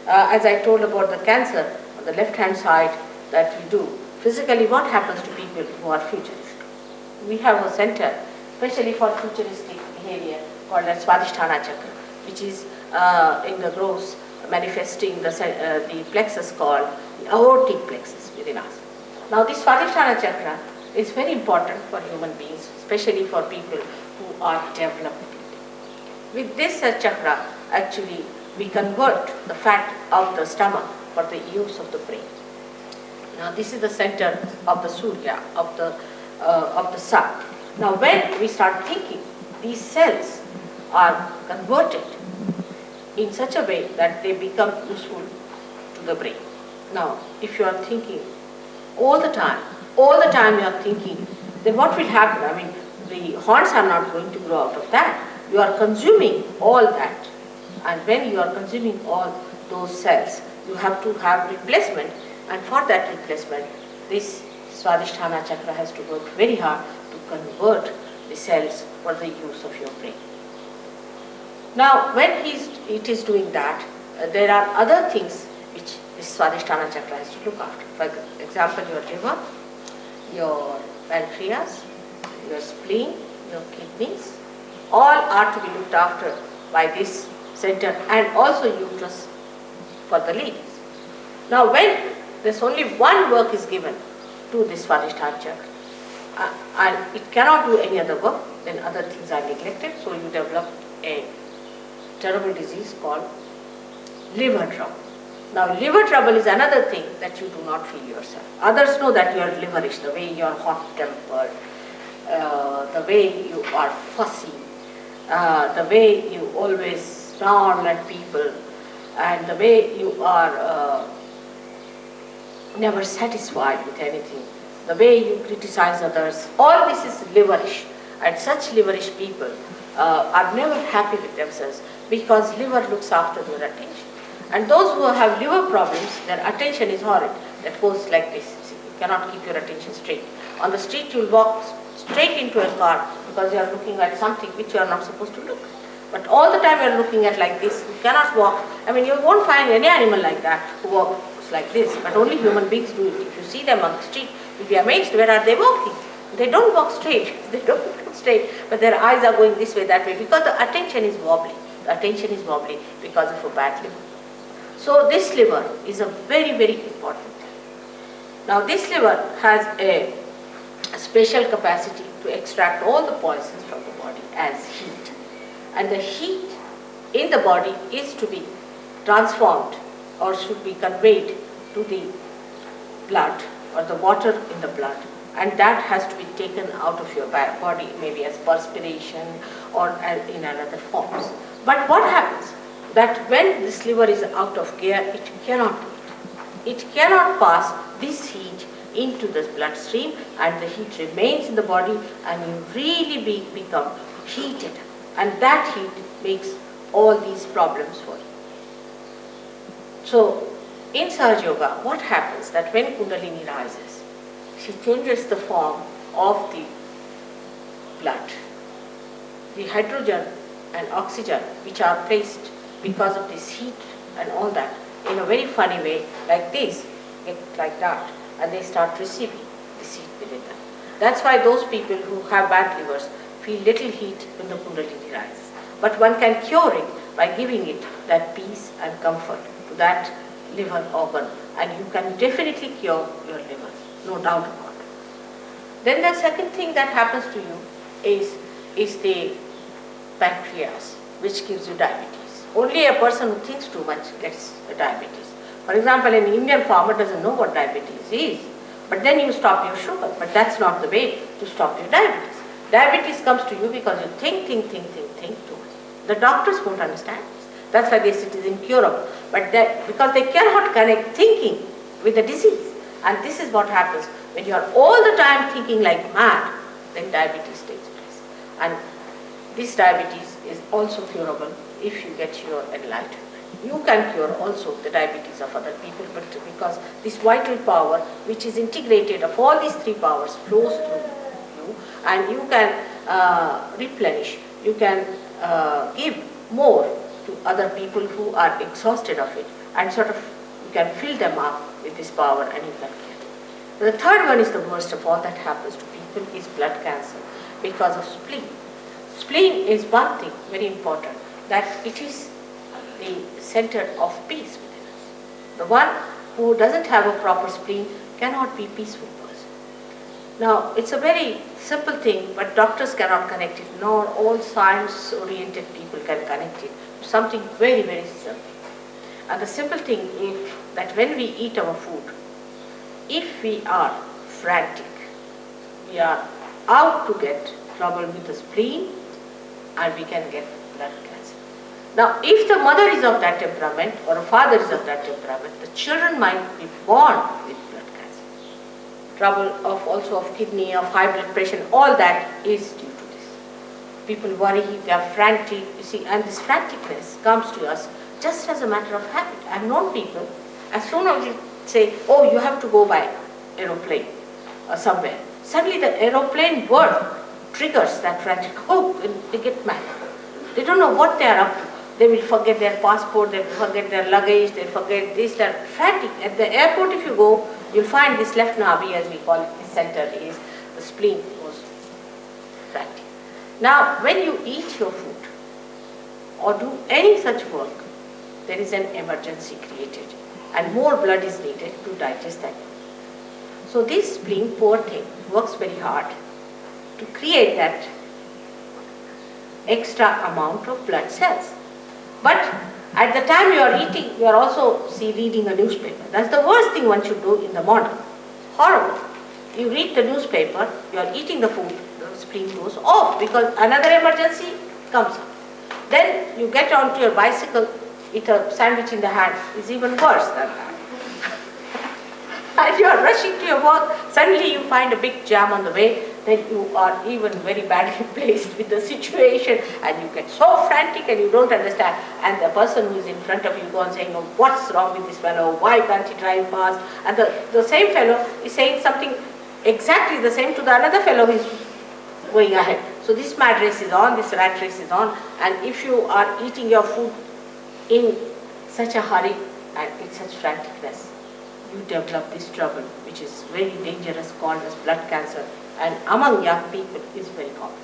as I told about the cancer on the left hand side that we do, physically what happens to people who are futurist? We have a center especially for futuristic behavior called as Swadhisthana chakra, which is in the gross manifesting the plexus called the aortic plexus within us. Now this Swadhisthana chakra is very important for human beings, especially for people who are developing. With this chakra, actually, we convert the fat of the stomach for the use of the brain. Now this is the center of the Surya, of the sun. Now when we start thinking, these cells are converted in such a way that they become useful to the brain. Now if you are thinking all the time you are thinking, then what will happen? I mean, the horns are not going to grow out of that. You are consuming all that, and when you are consuming all those cells, you have to have replacement, and for that replacement, this Swadhisthana chakra has to work very hard to convert the cells for the use of your brain. Now, when it is doing that, there are other things which this Swadhisthana chakra has to look after. For example, your liver, your pancreas, your spleen, your kidneys, all are to be looked after by this center, and also uterus for the ladies. Now when there's only one work is given to this Swadhisthana chakra, and it cannot do any other work, then other things are neglected, so you develop a terrible disease called liver trouble. Now liver trouble is another thing that you do not feel yourself. Others know that you are liverish, the way you are hot-tempered, the way you are fussy, the way you always snarl at people, and the way you are never satisfied with anything, the way you criticize others. All this is liverish, and such liverish people are never happy with themselves, because liver looks after their attention. And those who have liver problems, their attention is horrid. That goes like this. See, you cannot keep your attention straight. On the street you will walk straight into a car because you are looking at something which you are not supposed to look at. But all the time you are looking at like this, you cannot walk. I mean, you won't find any animal like that who walks like this, but only human beings do it. If you see them on the street, you'll be amazed, where are they walking? They don't walk straight, they don't look straight, but their eyes are going this way, that way, because the attention is wobbly. The attention is wobbly because of a bad liver. So this liver is a very, very important thing. Now this liver has a special capacity to extract all the poisons from the body as heat. And the heat in the body is to be transformed or should be conveyed to the blood or the water in the blood, and that has to be taken out of your body, maybe as perspiration or in another forms. But what happens? That when this liver is out of gear, it cannot do it. It cannot pass this heat into the bloodstream, and the heat remains in the body, and you really become heated, and that heat makes all these problems for you. So in Sahaja Yoga, what happens that when Kundalini rises, she changes the form of the blood. The hydrogen and oxygen which are placed because of this heat and all that, in a very funny way, like this, get like that, and they start receiving this heat within them. That's why those people who have bad livers feel little heat when the Kundalini rises. But one can cure it by giving it that peace and comfort to that liver organ, and you can definitely cure your liver, no doubt about it. Then the second thing that happens to you is the pancreas, which gives you diabetes. Only a person who thinks too much gets diabetes. For example, an Indian farmer doesn't know what diabetes is, but then you stop your sugar. But that's not the way to stop your diabetes. Diabetes comes to you because you think too much. The doctors won't understand this. That's why they say it is incurable. But because they cannot connect thinking with the disease. And this is what happens when you are all the time thinking like mad, then diabetes takes place. And this diabetes is also curable if you get your enlightenment. You can cure also the diabetes of other people, but because this vital power, which is integrated of all these three powers, flows through you, and you can replenish, you can give more to other people who are exhausted of it, and sort of you can fill them up with this power and you can cure. The third one is the worst of all that happens to people is blood cancer because of spleen. Spleen is one thing very important, that it is the center of peace within us. The one who doesn't have a proper spleen cannot be a peaceful person. Now, it's a very simple thing, but doctors cannot connect it, nor all science-oriented people can connect it to something very, very simple. And the simple thing is that when we eat our food, if we are frantic, we are out to get trouble with the spleen, and we can get blood cancer. Now, if the mother is of that temperament or a father is of that temperament, the children might be born with blood cancer. Trouble of also of kidney, of high blood pressure, all that is due to this. People worry, they are frantic, you see, and this franticness comes to us just as a matter of habit. I have known people, as soon as you say, oh, you have to go by aeroplane or somewhere, suddenly the aeroplane word triggers that frantic, oh, and they get mad. They don't know what they are up to. They will forget their passport, they will forget their luggage, they forget this, that. Frantic. At the airport, if you go, you'll find this left navi, as we call it, the center is the spleen goes frantic. Now, when you eat your food or do any such work, there is an emergency created and more blood is needed to digest that. So this spleen, poor thing, works very hard to create that extra amount of blood cells. But at the time you are eating, you are also reading a newspaper. That's the worst thing one should do in the morning. Horrible. You read the newspaper, you are eating the food, the spleen goes off because another emergency comes up. Then you get onto your bicycle with a sandwich in the hand, is even worse than that. And you are rushing to your work, suddenly you find a big jam on the way, then you are even very badly placed with the situation and you get so frantic and you don't understand, and the person who is in front of you goes on saying, oh, what's wrong with this fellow, why can't he drive fast, and the same fellow is saying something exactly the same to the another fellow who is going ahead. So this mad race is on, this rat race is on, and if you are eating your food in such a hurry and in such franticness, you develop this trouble which is very dangerous, called as blood cancer, and among young people is very common.